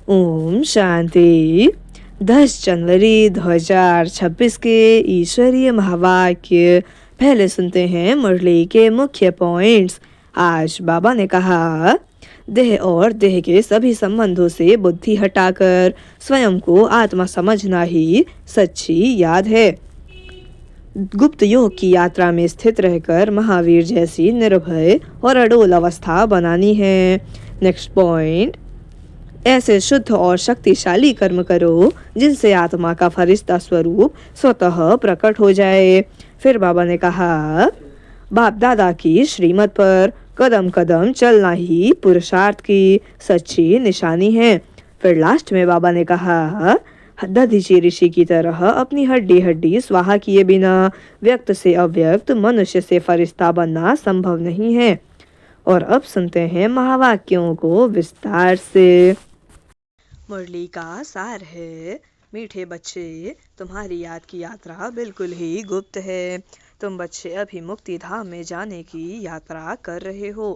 ओम शांति। 10 जनवरी 2026 के ईश्वरीय महावाक्य। पहले सुनते हैं मुरली के मुख्य पॉइंट्स। आज बाबा ने कहा, देह और देह के सभी संबंधों से बुद्धि हटाकर स्वयं को आत्मा समझना ही सच्ची याद है। गुप्त योग की यात्रा में स्थित रहकर महावीर जैसी निर्भय और अडोल अवस्था बनानी है। नेक्स्ट पॉइंट, ऐसे शुद्ध और शक्तिशाली कर्म करो जिनसे आत्मा का फरिश्ता स्वरूप स्वतः प्रकट हो जाए। फिर बाबा ने कहा, बाप दादा की श्रीमत पर कदम कदम चलना ही पुरुषार्थ की सच्ची निशानी है। फिर लास्ट में बाबा ने कहा, दधीची ऋषि की तरह अपनी हड्डी हड्डी स्वाहा किए बिना व्यक्त से अव्यक्त, मनुष्य से फरिश्ता बनना संभव नहीं है। और अब सुनते हैं महावाक्यों को विस्तार से। मुरली का सार है, मीठे बच्चे, तुम्हारी याद की यात्रा बिल्कुल ही गुप्त है। तुम बच्चे अभी मुक्ति धाम में जाने की यात्रा कर रहे हो।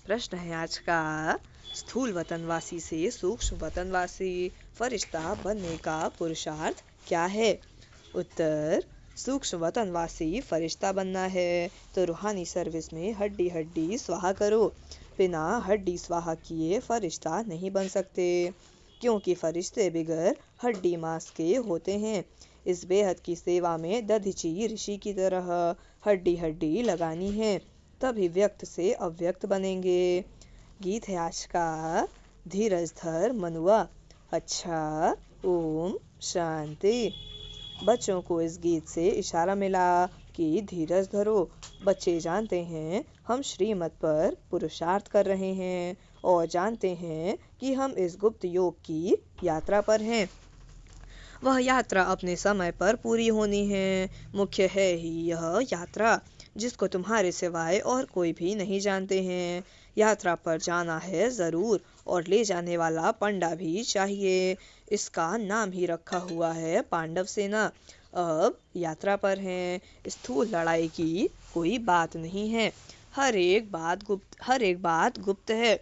प्रश्न है आज का, स्थूल वतनवासी से सूक्ष्म वतनवासी फरिश्ता बनने का पुरुषार्थ क्या है? उत्तर, सूक्ष्म वतनवासी फरिश्ता बनना है तो रूहानी सर्विस में हड्डी हड्डी स्वाहा करो। बिना हड्डी स्वाहा किए फरिश्ता नहीं बन सकते, क्योंकि फरिश्ते बिगर हड्डी मांस के होते हैं। इस बेहद की सेवा में दधीची ऋषि की तरह हड्डी हड्डी लगानी है, तभी व्यक्त से अव्यक्त बनेंगे। गीत है आज का, धीरज धर मनुआ। अच्छा, ओम शांति। बच्चों को इस गीत से इशारा मिला कि धीरज धरो। बच्चे जानते हैं हम श्रीमत पर पुरुषार्थ कर रहे हैं और जानते हैं कि हम इस गुप्त योग की यात्रा पर हैं। वह यात्रा अपने समय पर पूरी होनी है। मुख्य है ही यह यात्रा, जिसको तुम्हारे सिवाय और कोई भी नहीं जानते हैं। यात्रा पर जाना है ज़रूर, और ले जाने वाला पंडा भी चाहिए। इसका नाम ही रखा हुआ है पांडव सेना। अब यात्रा पर हैं, स्थूल लड़ाई की कोई बात नहीं है। हर एक बात गुप्त है।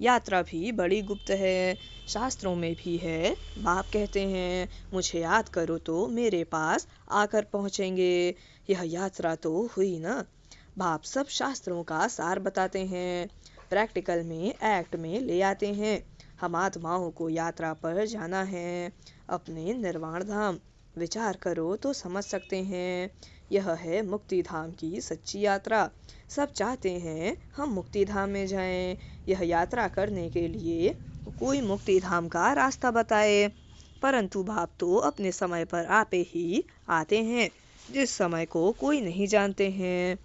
यात्रा भी बड़ी गुप्त है, शास्त्रों में भी है। बाप कहते हैं, मुझे याद करो तो मेरे पास आकर पहुँचेंगे। यह यात्रा तो हुई ना। बाप सब शास्त्रों का सार बताते हैं, प्रैक्टिकल में एक्ट में ले आते हैं। हम आत्माओं को यात्रा पर जाना है, अपने निर्वाण धाम। विचार करो तो समझ सकते हैं, यह है मुक्ति धाम की सच्ची यात्रा। सब चाहते हैं हम मुक्ति धाम में जाएं। यह यात्रा करने के लिए कोई मुक्ति धाम का रास्ता बताए, परंतु बाप तो अपने समय पर आपे ही आते हैं, जिस समय को कोई नहीं जानते हैं।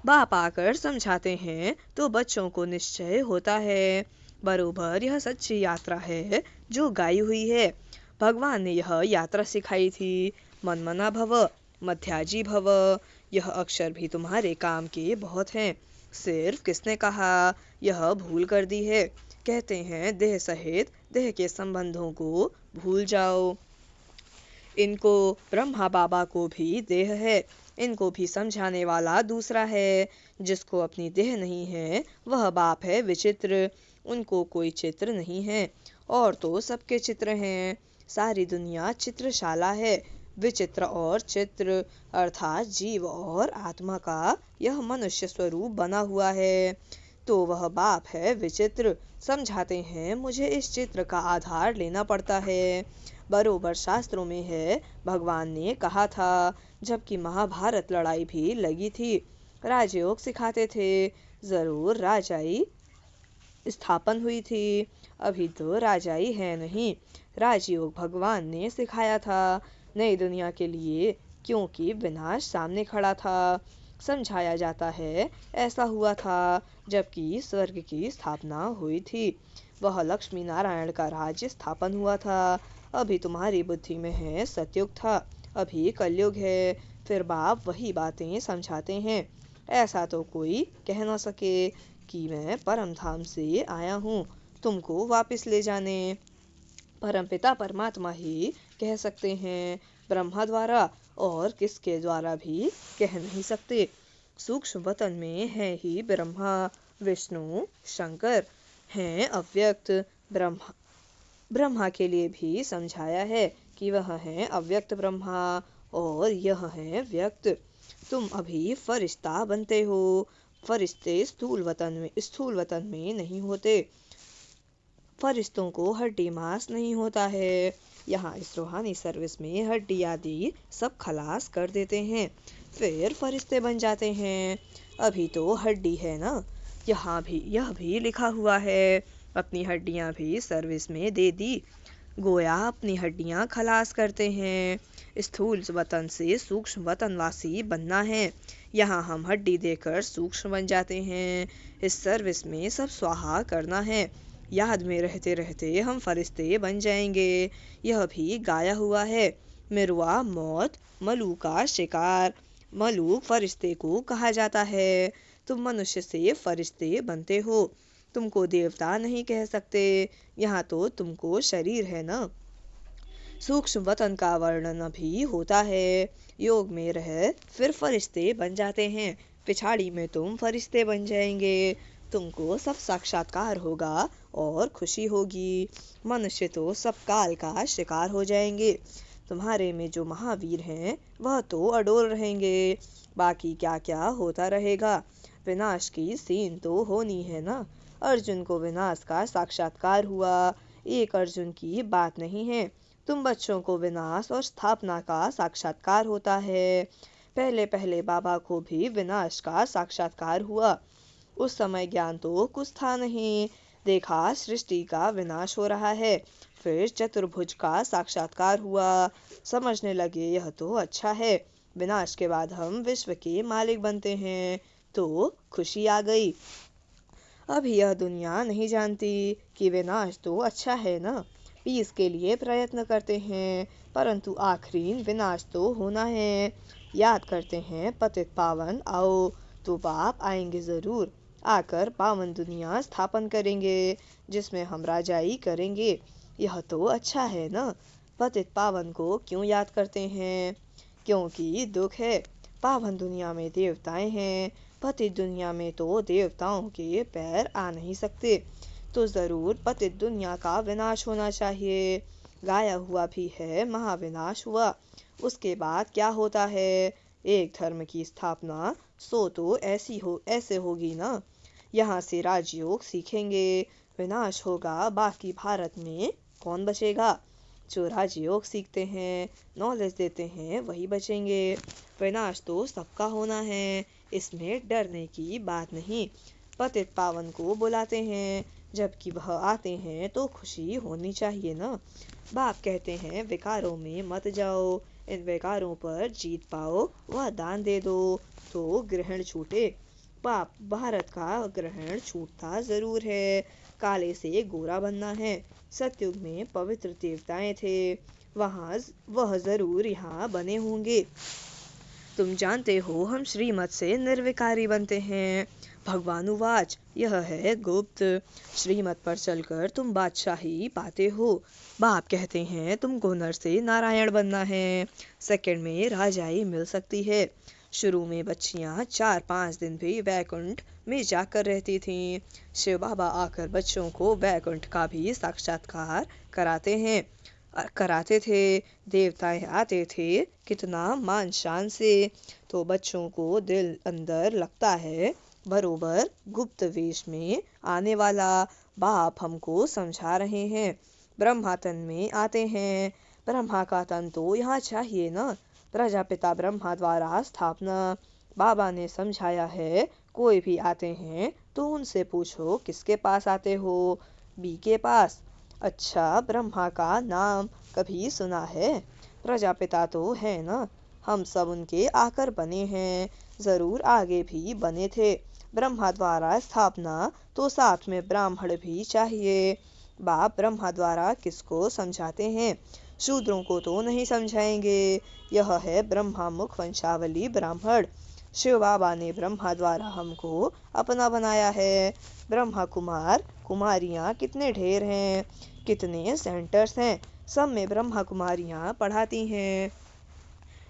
बाप आकर समझाते हैं तो बच्चों को निश्चय होता है, बरोबर यह सच्ची यात्रा है जो गाई हुई है। भगवान ने यह यात्रा सिखाई थी, मनमना भव, मध्याजी भव। यह अक्षर भी तुम्हारे काम के बहुत हैं। सिर्फ किसने कहा, यह भूल कर दी है। कहते हैं देह सहित देह के संबंधों को भूल जाओ। इनको, ब्रह्मा बाबा को भी देह है, इनको भी समझाने वाला दूसरा है। जिसको अपनी देह नहीं है वह बाप है विचित्र, उनको कोई चित्र नहीं है। और तो सबके चित्र हैं, सारी दुनिया चित्रशाला है। विचित्र और चित्र अर्थात जीव और आत्मा का यह मनुष्य स्वरूप बना हुआ है, तो वह बाप है विचित्र। समझाते हैं मुझे इस चित्र का आधार लेना पड़ता है। बरोबर शास्त्रों में है, भगवान ने कहा था, जबकि महाभारत लड़ाई भी लगी थी। राजयोग सिखाते थे, जरूर राजाई स्थापन हुई थी। अभी तो राजाई है नहीं। राजयोग भगवान ने सिखाया था नई दुनिया के लिए, क्योंकि विनाश सामने खड़ा था। समझाया जाता है ऐसा हुआ था जबकि स्वर्ग की स्थापना हुई थी। वह लक्ष्मी नारायण का राज्य स्थापन हुआ था। अभी तुम्हारी बुद्धि में है सतयुग था, अभी कलयुग है। फिर बाप वही बातें समझाते हैं। ऐसा तो कोई कह ना सके कि मैं परम धाम से आया हूँ तुमको वापस ले जाने। परमपिता परमात्मा ही कह सकते हैं, ब्रह्मा द्वारा, और किसके द्वारा भी कह नहीं सकते। सूक्ष्म वतन में है ही ब्रह्मा, विष्णु, शंकर हैं अव्यक्त। ब्रह्मा ब्रह्मा के लिए भी समझाया है कि वह है अव्यक्त ब्रह्मा और यह है व्यक्त। तुम अभी फरिश्ता बनते हो। फरिश्ते स्थूल वतन में नहीं होते। फरिश्तों को हड्डी मांस नहीं होता है। यहाँ इस रूहानी सर्विस में हड्डी आदि सब खलास कर देते हैं, फिर फरिश्ते बन जाते हैं। अभी तो हड्डी है ना। यहाँ भी यह भी लिखा हुआ है, अपनी हड्डियाँ भी सर्विस में दे दी। गोया अपनी हड्डियाँ खलास करते हैं। स्थूल वतन से सूक्ष्म वतनवासी बनना है। यहाँ हम हड्डी देकर सूक्ष्म बन जाते हैं। इस सर्विस में सब स्वाहा करना है। याद में रहते रहते हम फरिश्ते बन जाएंगे। यह भी गाया हुआ है। मिरुआ मौत मलू का शिकार। मलूक फरिश्ते को कहा जाता है। तुम मनुष्य से फरिश्ते बनते हो। तुमको देवता नहीं कह सकते। यहाँ तो तुमको शरीर है ना। सूक्ष्म वतन का वर्णन भी होता है। योग में रह फिर फरिश्ते बन जाते हैं। पिछाड़ी में तुम फरिश्ते बन जाएंगे। तुमको सब साक्षात्कार होगा और खुशी होगी। मनुष्य तो सब काल का शिकार हो जाएंगे। तुम्हारे में जो महावीर हैं वह तो अडोल रहेंगे। बाकी क्या क्या होता रहेगा। विनाश की सीन तो होनी है ना। अर्जुन को विनाश का साक्षात्कार हुआ। एक अर्जुन की बात नहीं है। तुम बच्चों को विनाश और स्थापना का साक्षात्कार होता है। पहले पहले बाबा को भी विनाश का साक्षात्कार हुआ। उस समय ज्ञान तो कुछ था नहीं। देखा सृष्टि का विनाश हो रहा है। फिर चतुर्भुज का साक्षात्कार हुआ। समझने लगे यह तो अच्छा है। विनाश के बाद हम विश्व के मालिक बनते हैं, तो खुशी आ गई। अब यह दुनिया नहीं जानती कि विनाश तो अच्छा है ना। पीस के लिए प्रयत्न करते हैं, परंतु आखिरी विनाश तो होना है। याद करते हैं पतित पावन आओ, तो बाप आएंगे ज़रूर। आकर पावन दुनिया स्थापन करेंगे, जिसमें हम राजाई करेंगे। यह तो अच्छा है ना। पतित पावन को क्यों याद करते हैं? क्योंकि दुख है। पावन दुनिया में देवताएं हैं, पतित दुनिया में तो देवताओं के पैर आ नहीं सकते। तो ज़रूर पतित दुनिया का विनाश होना चाहिए। गाया हुआ भी है महाविनाश हुआ। उसके बाद क्या होता है? एक धर्म की स्थापना। सो तो ऐसे होगी ना। यहाँ से राजयोग सीखेंगे। विनाश होगा, बाकी भारत में कौन बचेगा? जो राजयोग सीखते हैं, नॉलेज देते हैं, वही बचेंगे। विनाश तो सबका होना है, इसमें डरने की बात नहीं। पतित पावन को बुलाते हैं, जबकि वह आते हैं तो खुशी होनी चाहिए ना। बाप कहते हैं विकारों में मत जाओ, इन विकारों पर जीत पाओ, वह दान दे दो तो ग्रहण छूटे। बाप भारत का ग्रहण छूटता जरूर है। काले से गोरा बनना है। सतयुग में पवित्र देवताएं थे, वह जरूर यहाँ बने होंगे। तुम जानते हो हम श्रीमत से निर्विकारी बनते हैं। भगवानुवाच, यह है गुप्त। श्रीमत पर चलकर तुम बादशाही पाते हो। बाप कहते हैं तुमको नर से नारायण बनना है। सेकंड में राजाई मिल सकती है। शुरू में बच्चियां 4-5 दिन भी वैकुंठ में जाकर रहती थीं। शिव बाबा आकर बच्चों को वैकुंठ का भी साक्षात्कार कराते थे। देवताएं आते थे कितना मान शान से। तो बच्चों को दिल अंदर लगता है बरोबर गुप्त वेश में आने वाला बाप हमको समझा रहे हैं। ब्रह्मा तन में आते हैं। ब्रह्मा का तन तो यहाँ चाहिए ना। प्रजापिता ब्रह्मा द्वारा स्थापना। बाबा ने समझाया है, कोई भी आते हैं तो उनसे पूछो किसके पास आते हो? बी के पास। अच्छा, ब्रह्मा का नाम कभी सुना है? प्रजापिता तो है ना। हम सब उनके आकर बने हैं, जरूर आगे भी बने थे। ब्रह्मा द्वारा स्थापना तो साथ में ब्राह्मण भी चाहिए। बाप ब्रह्मा द्वारा किसको समझाते हैं? शूद्रों को तो नहीं समझाएंगे। यह है ब्रह्मा मुख वंशावली ब्राह्मण। शिव बाबा ने ब्रह्मा द्वारा हमको अपना बनाया है। ब्रह्मा कुमार कुमारियाँ कितने ढेर हैं, कितने सेंटर्स हैं, सब में ब्रह्मा कुमारियाँ पढ़ाती हैं।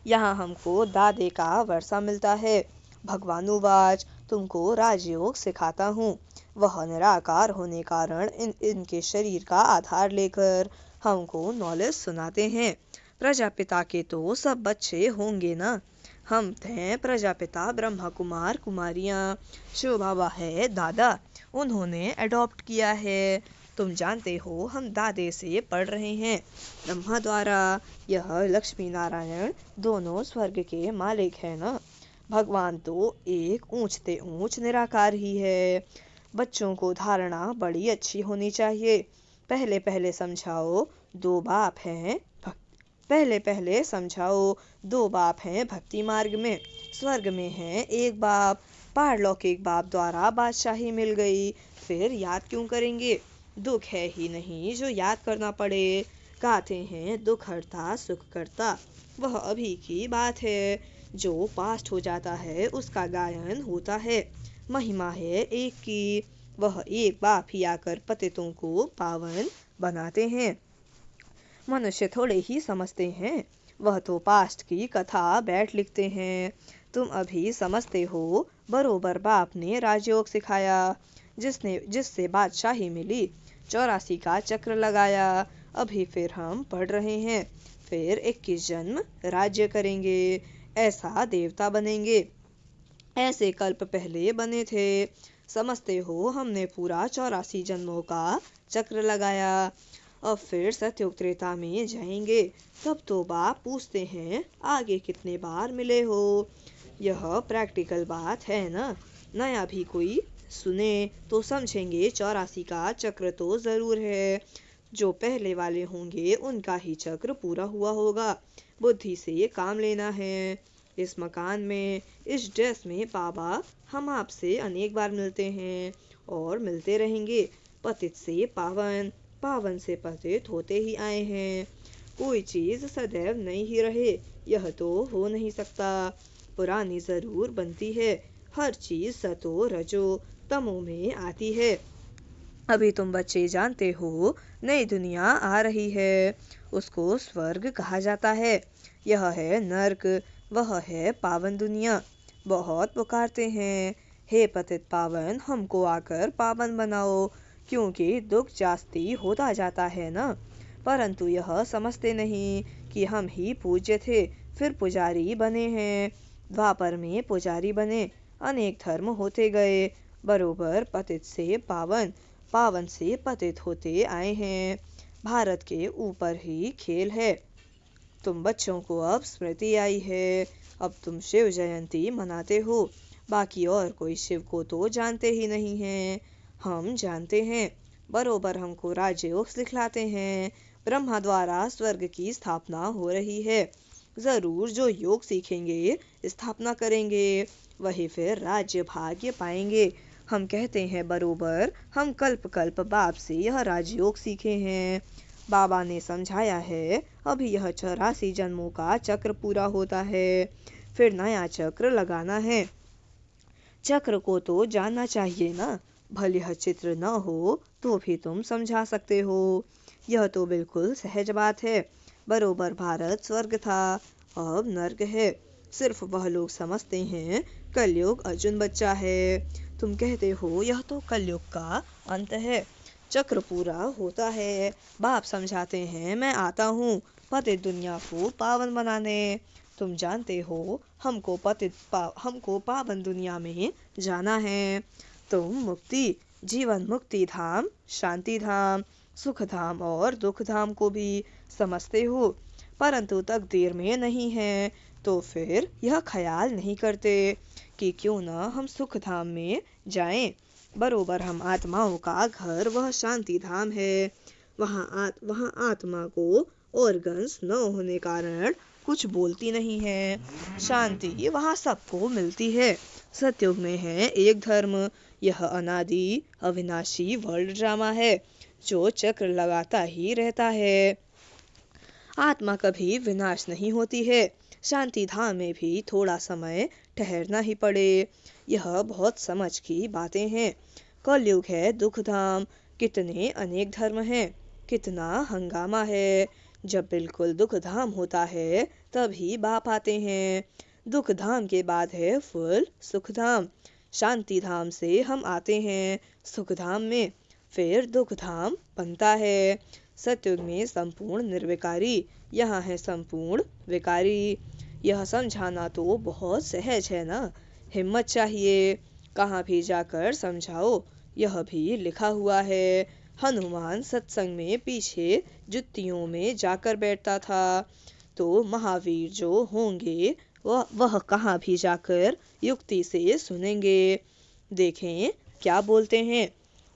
यहाँ हमको दादे का वर्षा मिलता है। भगवानुवाच, तुमको राजयोग सिखाता हूँ। वह निराकार होने कारण इनके शरीर का आधार लेकर हमको नॉलेज सुनाते हैं। प्रजापिता के तो सब बच्चे होंगे ना। हम हैं प्रजापिता ब्रह्मा कुमार कुमारियाँ। शिव बाबा है दादा, उन्होंने अडॉप्ट किया है। तुम जानते हो हम दादे से पढ़ रहे हैं ब्रह्मा द्वारा। यह लक्ष्मी नारायण दोनों स्वर्ग के मालिक है ना। भगवान तो एक ऊंचते ऊंच निराकार ही है। बच्चों को धारणा बड़ी अच्छी होनी चाहिए। पहले पहले समझाओ दो बाप हैं पहले पहले समझाओ दो बाप हैं भक्ति मार्ग में। स्वर्ग में है एक बाप। पारलौकिक बाप द्वारा बादशाही मिल गई, फिर याद क्यों करेंगे। दुख है ही नहीं जो याद करना पड़े। गाते हैं दुख हरता सुख करता, वह अभी की बात है। जो पास्ट हो जाता है उसका गायन होता है। महिमा है एक की, वह एक बाप ही आकर पतितों को पावन बनाते हैं। मनुष्य थोड़े ही समझते हैं, वह तो पास्ट की कथा बैठ लिखते हैं। तुम अभी समझते हो बरोबर बाप ने राजयोग सिखाया, जिससे बादशाही मिली। 84 का चक्र लगाया। अभी फिर हम पढ़ रहे हैं, फिर 21 जन्म राज्य करेंगे, ऐसा देवता बनेंगे। ऐसे कल्प पहले बने थे। समझते हो हमने पूरा 84 जन्मों का चक्र लगाया। अब फिर सतयुग त्रेता में जाएंगे। तब तो बाप पूछते हैं आगे कितने बार मिले हो। यह प्रैक्टिकल बात है ना। नया भी कोई सुने तो समझेंगे 84 का चक्र तो जरूर है। जो पहले वाले होंगे उनका ही चक्र पूरा हुआ होगा। बुद्धि से काम लेना है। इस मकान में, इस ड्रेस में बाबा हम आपसे अनेक बार मिलते हैं और मिलते रहेंगे। पतित से पावन, पावन से पतित होते ही आए हैं। कोई चीज सदैव नहीं ही रहे, यह तो हो नहीं सकता। पुरानी जरूर बनती है। हर चीज सतो रजो तमो में आती है। अभी तुम बच्चे जानते हो नई दुनिया आ रही है, उसको स्वर्ग कहा जाता है। यह है नर्क, वह है पावन दुनिया। बहुत पुकारते हैं हे पतित पावन हमको आकर पावन बनाओ, क्योंकि दुख जास्ती होता जाता है ना। परंतु यह समझते नहीं कि हम ही पूज्य थे, फिर पुजारी बने हैं। द्वापर में पुजारी बने, अनेक धर्म होते गए, बरोबर पतित से पावन, पावन से पतित होते आए हैं। भारत के ऊपर ही खेल है। तुम बच्चों को अब स्मृति आई है। अब तुम शिव जयंती मनाते हो, बाकी और कोई शिव को तो जानते ही नहीं हैं। हम जानते हैं। बरोबर हमको राजयोग सिखलाते हैं। ब्रह्मा द्वारा स्वर्ग की स्थापना हो रही है। जरूर जो योग सीखेंगे, स्थापना करेंगे, वही फिर राज्य भाग्य पाएंगे। हम कहते हैं बरोबर हम कल्प कल्प बाप से यह राजयोग सीखे हैं। बाबा ने समझाया है अभी यह 84 जन्मों का चक्र पूरा होता है, फिर नया चक्र लगाना है। चक्र को तो जानना चाहिए ना। भले यह चित्र न हो तो भी तुम समझा सकते हो। यह तो बिल्कुल सहज बात है। बरोबर भारत स्वर्ग था, अब नर्क है। सिर्फ वह लोग समझते हैं कलयुग अर्जुन बच्चा है। तुम कहते हो यह तो कलयुग का अंत है, चक्र पूरा होता है। बाप समझाते हैं मैं आता हूँ पतित दुनिया को पावन बनाने। तुम जानते हो हमको पावन दुनिया में जाना है। तुम मुक्ति, जीवन मुक्ति धाम, शांति धाम, सुख धाम और दुख धाम को भी समझते हो, परंतु तकदीर में नहीं है। तो फिर यह ख्याल नहीं करते कि क्यों न हम सुख धाम में जाएं। बरोबर हम आत्माओं का घर वह शांति धाम है। वहाँ आत्मा को ऑर्गन्स न होने कारण कुछ बोलती नहीं है। शांति वहाँ सबको मिलती है। सतयुग में है एक धर्म। यह अनादि अविनाशी वर्ल्ड ड्रामा है जो चक्र लगाता ही रहता है। आत्मा कभी विनाश नहीं होती है। शांति धाम में भी थोड़ा समय ठहरना ही पड़े। यह बहुत समझ की बातें हैं। कलयुग है दुख धाम। कितने अनेक धर्म हैं, कितना हंगामा है। जब बिल्कुल दुख धाम होता है तभी बाप आते हैं। दुख धाम के बाद है फुल सुख धाम। शांति धाम से हम आते हैं सुख धाम में, फिर दुख धाम बनता है। सतयुग में संपूर्ण निर्विकारी, यहाँ है संपूर्ण विकारी। यह समझाना तो बहुत सहज है ना, हिम्मत चाहिए। कहाँ भी जाकर समझाओ, यह भी लिखा हुआ है। हनुमान सत्संग में पीछे जुत्तियों में जाकर बैठता था, तो महावीर जो होंगे वह कहाँ भी जाकर युक्ति से सुनेंगे। देखें क्या बोलते हैं।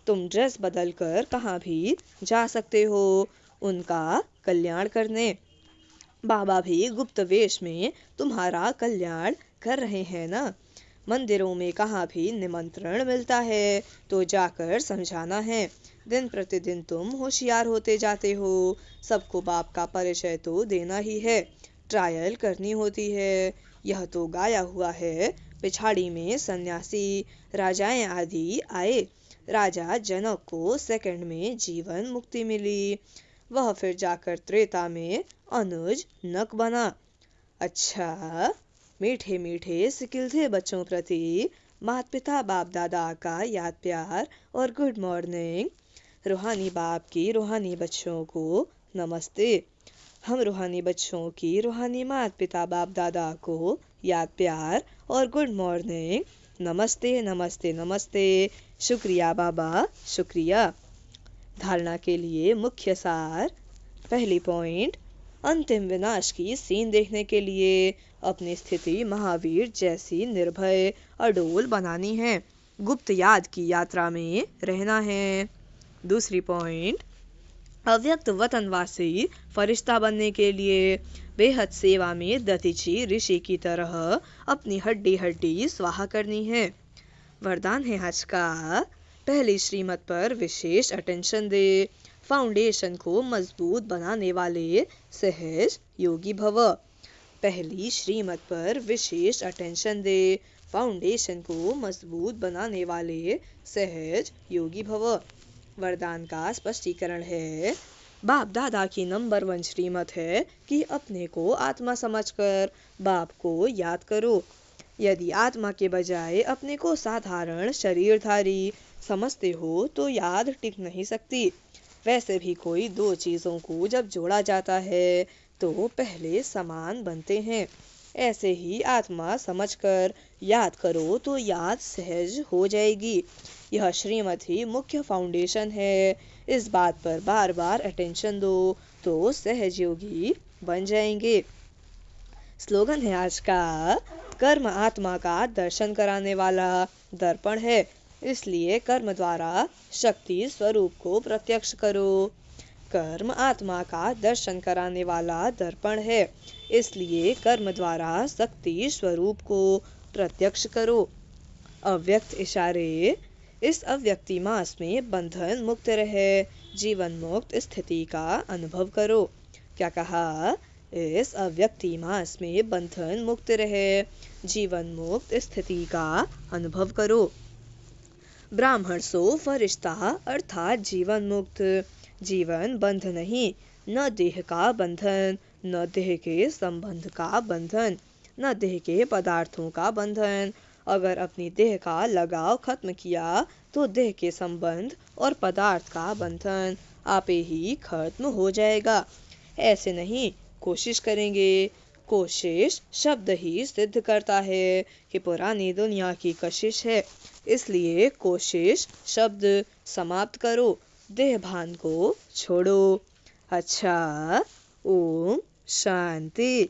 तुम ड्रेस बदल कर कहाँ भी जा सकते हो उनका कल्याण करने। बाबा भी गुप्त वेश में तुम्हारा कल्याण कर रहे हैं ना। मंदिरों में कहाँ भी निमंत्रण मिलता है तो जाकर समझाना है। दिन प्रतिदिन तुम होशियार होते जाते हो, सबको बाप का परिचय तो देना ही है, ट्रायल करनी होती है। यह तो गाया हुआ है। पिछाड़ी में सन्यासी राजाएं आदि आए, राजा जनक को सेकंड में जीवन मुक्ति मिली, वह फिर जाकर त्रेता में अनुज नक बना। अच्छा, मीठे मीठे सिकिल थे बच्चों प्रति माता पिता बाप दादा का याद प्यार और गुड मॉर्निंग। रूहानी बाप की रूहानी बच्चों को नमस्ते। हम रूहानी बच्चों की रूहानी माता पिता बाप दादा को याद प्यार और गुड मॉर्निंग। नमस्ते नमस्ते नमस्ते। शुक्रिया बाबा, शुक्रिया। धारणा के लिए मुख्य सार। पहली पॉइंट, अंतिम विनाश की सीन देखने के लिए अपनी स्थिति महावीर जैसी निर्भय अडोल बनानी है, गुप्त याद की यात्रा में रहना है। दूसरी पॉइंट, अव्यक्त वतनवासी फरिश्ता बनने के लिए बेहद सेवा में दतीची ऋषि की तरह अपनी हड्डी हड्डी स्वाहा करनी है। वरदान है आज का, पहली श्रीमत पर विशेष अटेंशन दे, फाउंडेशन को मजबूत बनाने वाले सहज योगी भव। पहली श्रीमत पर विशेष अटेंशन दे, फाउंडेशन को मजबूत बनाने वाले सहज योगी भव। वरदान का स्पष्टीकरण है, बाप दादा की नंबर 1 श्रीमत है कि अपने को आत्मा समझकर बाप को याद करो। यदि आत्मा के बजाय अपने को साधारण शरीरधारी समझते हो तो याद टिक नहीं सकती। वैसे भी कोई दो चीज़ों को जब जोड़ा जाता है तो पहले समान बनते हैं। ऐसे ही आत्मा समझकर याद करो तो याद सहज हो जाएगी। यह श्रीमत ही मुख्य फाउंडेशन है। इस बात पर बार बार अटेंशन दो तो सहज योगी बन जाएंगे। स्लोगन है आज का, कर्म आत्मा का दर्शन कराने वाला दर्पण है, इसलिए कर्म द्वारा शक्ति स्वरूप को प्रत्यक्ष करो। कर्म आत्मा का दर्शन कराने वाला दर्पण है, इसलिए कर्म द्वारा शक्ति स्वरूप को प्रत्यक्ष करो। अव्यक्त इशारे, इस अव्यक्ति मास में बंधन मुक्त रहे, जीवन मुक्त स्थिति का अनुभव करो। क्या कहा? इस अव्यक्ति मास में बंधन मुक्त रहे, जीवन मुक्त स्थिति का अनुभव करो। ब्राह्मण सो फरिश्ता अर्थात जीवन मुक्त। जीवन बंध नहीं, न देह का बंधन, न देह के संबंध का बंधन, न देह के पदार्थों का बंधन। अगर अपनी देह का लगाव खत्म किया तो देह के संबंध और पदार्थ का बंधन आपे ही खत्म हो जाएगा। ऐसे नहीं, कोशिश करेंगे। कोशिश शब्द ही सिद्ध करता है कि पुरानी दुनिया की कशिश है, इसलिए कोशिश शब्द समाप्त करो, देह भान को छोड़ो। अच्छा, ओम शांति।